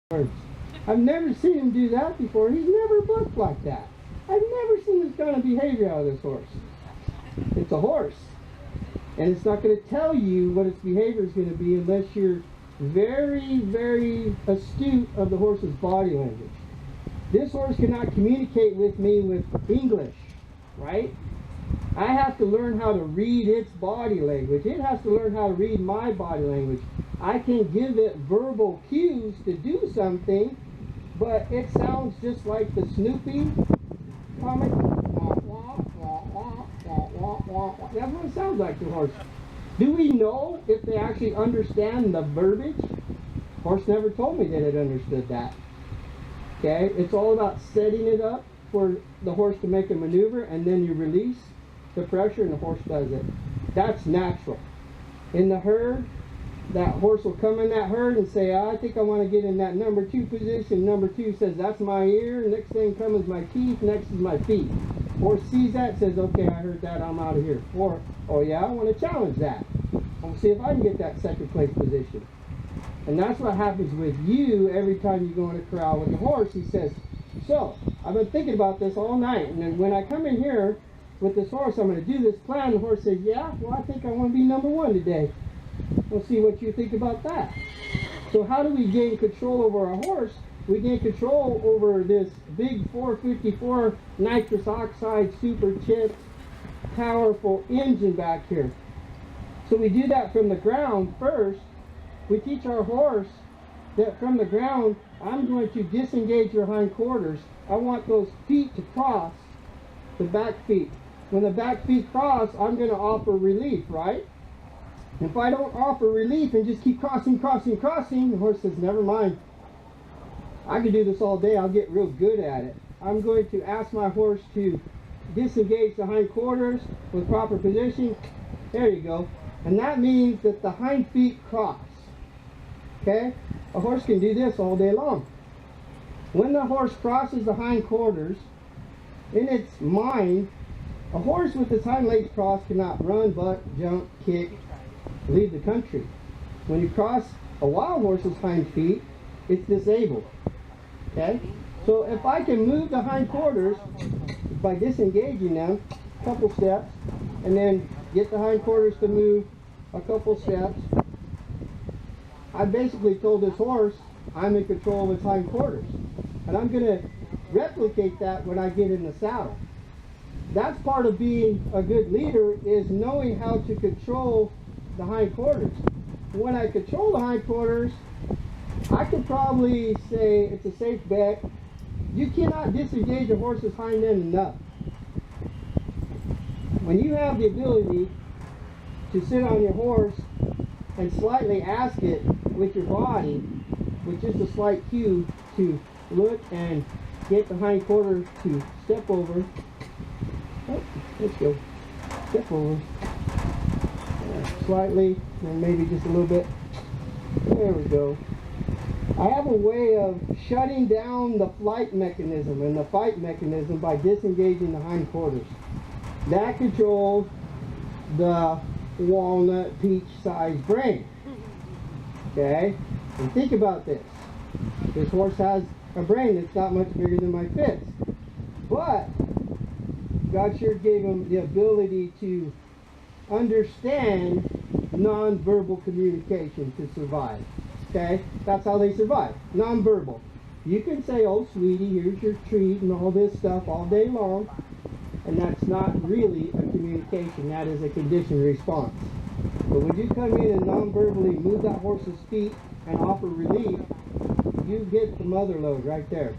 I've never seen him do that before. He's never looked like that. I've never seen this kind of behavior out of this horse. It's a horse. And it's not going to tell you what its behavior is going to be unless you're very, very astute of the horse's body language. This horse cannot communicate with me with English, right? I have to learn how to read its body language. It has to learn how to read my body language. I can give it verbal cues to do something, but it sounds just like the Snoopy comic. That's what it sounds like to a horse. Do we know if they actually understand the verbiage? Horse never told me that it understood that. Okay, it's all about setting it up for the horse to make a maneuver, and then you release the pressure and the horse does it. That's natural. In the herd, that horse will come in that herd and say, I think I want to get in that number 2 position. Number 2 says, that's my ear. Next thing comes my teeth. Next is my feet. Horse sees that, says, okay, I heard that, I'm out of here. Or, oh yeah, I want to challenge that. I'll see if I can get that second place position. And that's what happens with you every time you go in a corral with the horse. He says, so, I've been thinking about this all night, and then when I come in here with this horse, I'm going to do this plan. The horse says, yeah, well, I think I want to be number 1 today. We'll see what you think about that. So how do we gain control over our horse? We gain control over this big 454 nitrous oxide super chip powerful engine back here. So we do that from the ground first. We teach our horse that from the ground, I'm going to disengage your hindquarters. I want those feet to cross the back feet. When the back feet cross, I'm going to offer relief, right? If I don't offer relief and just keep crossing, the horse says, never mind. I can do this all day. I'll get real good at it. I'm going to ask my horse to disengage the hindquarters with proper position. There you go. And that means that the hind feet cross. Okay? A horse can do this all day long. When the horse crosses the hindquarters, in its mind, a horse with its hind legs crossed cannot run, buck, jump, kick, leave the country. When you cross a wild horse's hind feet, it's disabled. Okay? So if I can move the hindquarters by disengaging them a couple steps, and then get the hindquarters to move a couple steps, I basically told this horse I'm in control of its hindquarters. And I'm going to replicate that when I get in the saddle. That's part of being a good leader, is knowing how to control the hindquarters. When I control the hindquarters, I could probably say it's a safe bet. You cannot disengage a horse's hind end enough. When you have the ability to sit on your horse and slightly ask it with your body, with just a slight cue to look and get the hindquarters to step over. Oh, let's go. Step over. Slightly, and maybe just a little bit. There we go. I have a way of shutting down the flight mechanism and the fight mechanism by disengaging the hindquarters. That controls the walnut peach sized brain. Okay? And think about this. This horse has a brain that's not much bigger than my fist. But God sure gave him the ability to understand non-verbal communication to survive. Okay? That's how they survive. Non-verbal. You can say, oh sweetie, here's your treat and all this stuff all day long. And that's not really a communication. That is a conditioned response. But when you come in and non-verbally move that horse's feet and offer relief, you get the mother lode right there.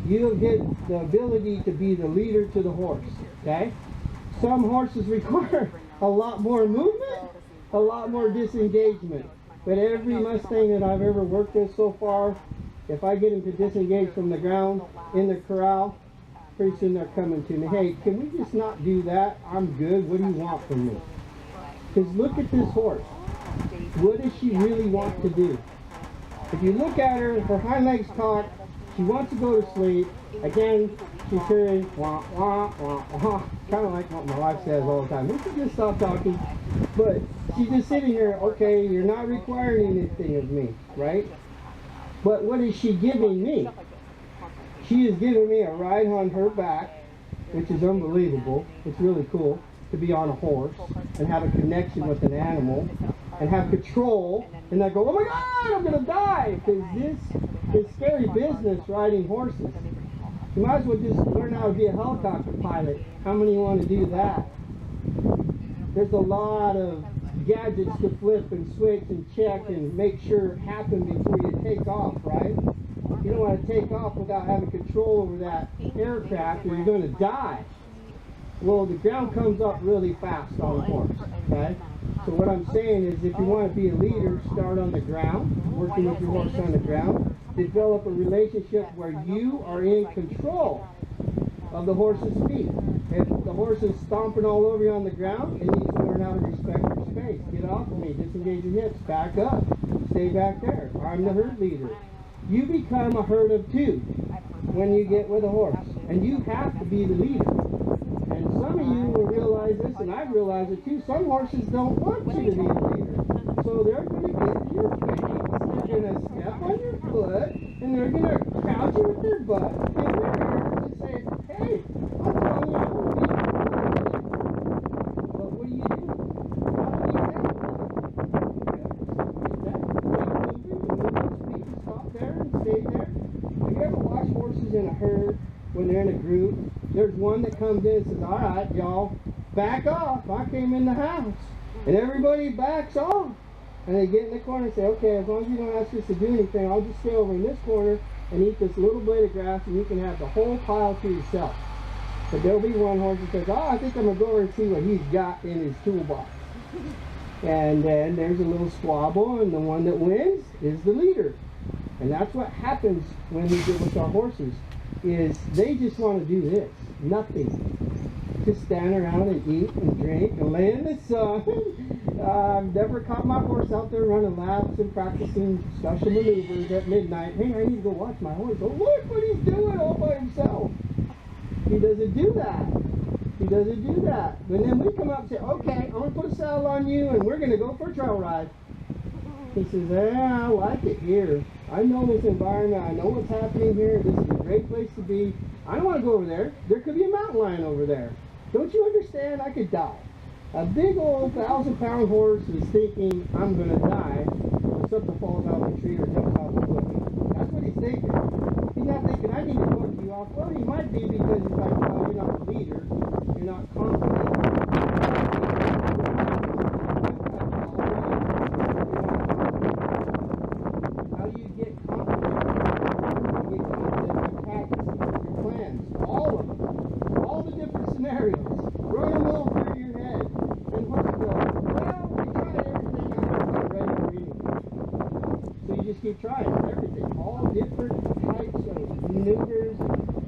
You get the ability to be the leader to the horse. Okay? Some horses require a lot more movement, a lot more disengagement. But every Mustang that I've ever worked with so far, if I get them to disengage from the ground in the corral, pretty soon they're coming to me. Hey, can we just not do that? I'm good. What do you want from me? Because look at this horse. What does she really want to do? If you look at her, her hind legs cocked, she wants to go to sleep. Again, she's hearing wah, wah, wah, wah. Kind of like what my wife says all the time. We should just stop talking. But she's just sitting here, okay, you're not requiring anything of me, right? But what is she giving me? She is giving me a ride on her back, which is unbelievable. It's really cool to be on a horse and have a connection with an animal and have control and not go, oh my God, I'm going to die, because this is scary business, riding horses. You might as well just learn how to be a helicopter pilot. How many want to do that? There's a lot of gadgets to flip and switch and check and make sure it happens before you take off, right? You don't want to take off without having control over that aircraft or you're going to die. Well, the ground comes up really fast on a horse, okay? So what I'm saying is if you want to be a leader, start on the ground, working with your horse on the ground. Develop a relationship where you are in control of the horse's feet. If the horse is stomping all over you on the ground, it needs to learn how to respect your space. Get off of me, disengage your hips, back up, stay back there. I'm the herd leader. You become a herd of two when you get with a horse, and you have to be the leader. And some of you will realize this, and I've realized it too, some horses don't want you to be the leader. So they're going to get in your face, they're going to step on your foot, and they're going to crouch you with their butt in their ears and say, hey, I'm telling you, I want to be the leader. But what do you do? How do you think? Stop there and stay there. Have you ever watched horses in a herd when they're in a group? There's one that comes in and says, all right, y'all, back off. I came in the house. And everybody backs off. And they get in the corner and say, okay, as long as you don't ask us to do anything, I'll just stay over in this corner and eat this little blade of grass, and you can have the whole pile to yourself. But there'll be one horse that says, oh, I think I'm going to go over and see what he's got in his toolbox. And then there's a little squabble, and the one that wins is the leader. And that's what happens when we get with our horses, is they just want to do this, nothing. Just stand around and eat and drink and lay in the sun. I've never caught my horse out there running laps and practicing special maneuvers at midnight. Hey, I need to go watch my horse. Oh, look what he's doing all by himself. He doesn't do that. He doesn't do that. And then we come up and say, okay, I'm going to put a saddle on you and we're going to go for a trail ride. He says, yeah, I like it here. I know this environment. I know what's happening here. This is a great place to be. I don't want to go over there. There could be a mountain lion over there. Don't you understand? I could die. A big old 1,000-pound horse is thinking, I'm going to die when something falls out of the tree or jumps out the cliff. That's what he's thinking. He's not thinking, I need to book you off. Well, he might be, because he's like, well, you're not the leader. You're not confident. How do you get confident? You get confident by practicing your plans. All of them. All the different scenarios. Run them all through your head. And horses go, well, we tried everything. I'm not ready for anything. So you just keep trying everything. All different types of maneuvers,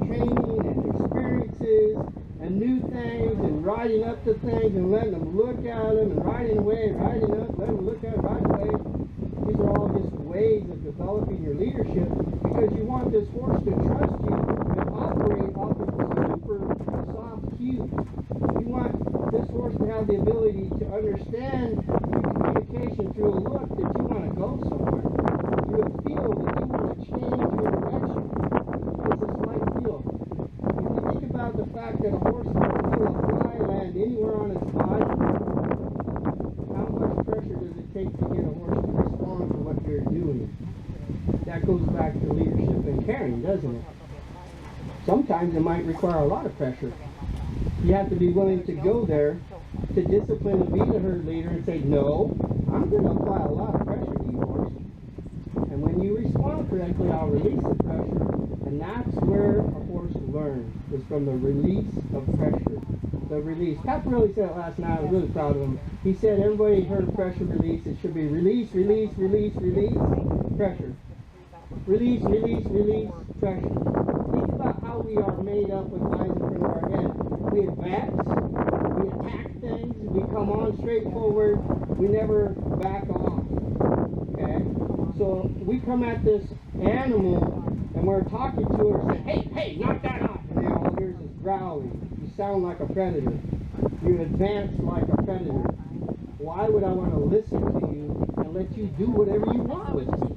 training, and experiences, and new things, and riding up to things, and letting them look at them, and riding away, riding up, letting them look at it right away. These are all just ways of developing your leadership, because you want this horse to trust you and operate off of super soft cues. You want this horse to have the ability to understand through communication, through a look, that you want to go somewhere, through a feel that you want to change your direction. It's a slight feel. If you think about the fact that a horse can feel a fly land anywhere on its body, how much pressure does it take to get a horse to respond to what you're doing? That goes back to leadership and caring, doesn't it? Sometimes it might require a lot of pressure. You have to be willing to go there to discipline and be the herd leader and say, no, I'm going to apply a lot of pressure to you, horse. And when you respond correctly, I'll release the pressure. And that's where a horse learns, is from the release of pressure. The release. Pat really said it last night. I was really proud of him. He said everybody heard of pressure release. It should be release, release, release, release, pressure. Release, release, release, pressure. Think about how we are made up with eyes in front of our head. We advance, we attack things, we come on straight forward, we never back off. Okay? So we come at this animal and we're talking to her and say, hey, hey, knock that off. And then all here's is growling. You sound like a predator. You advance like a predator. Why would I want to listen to you and let you do whatever you want with me?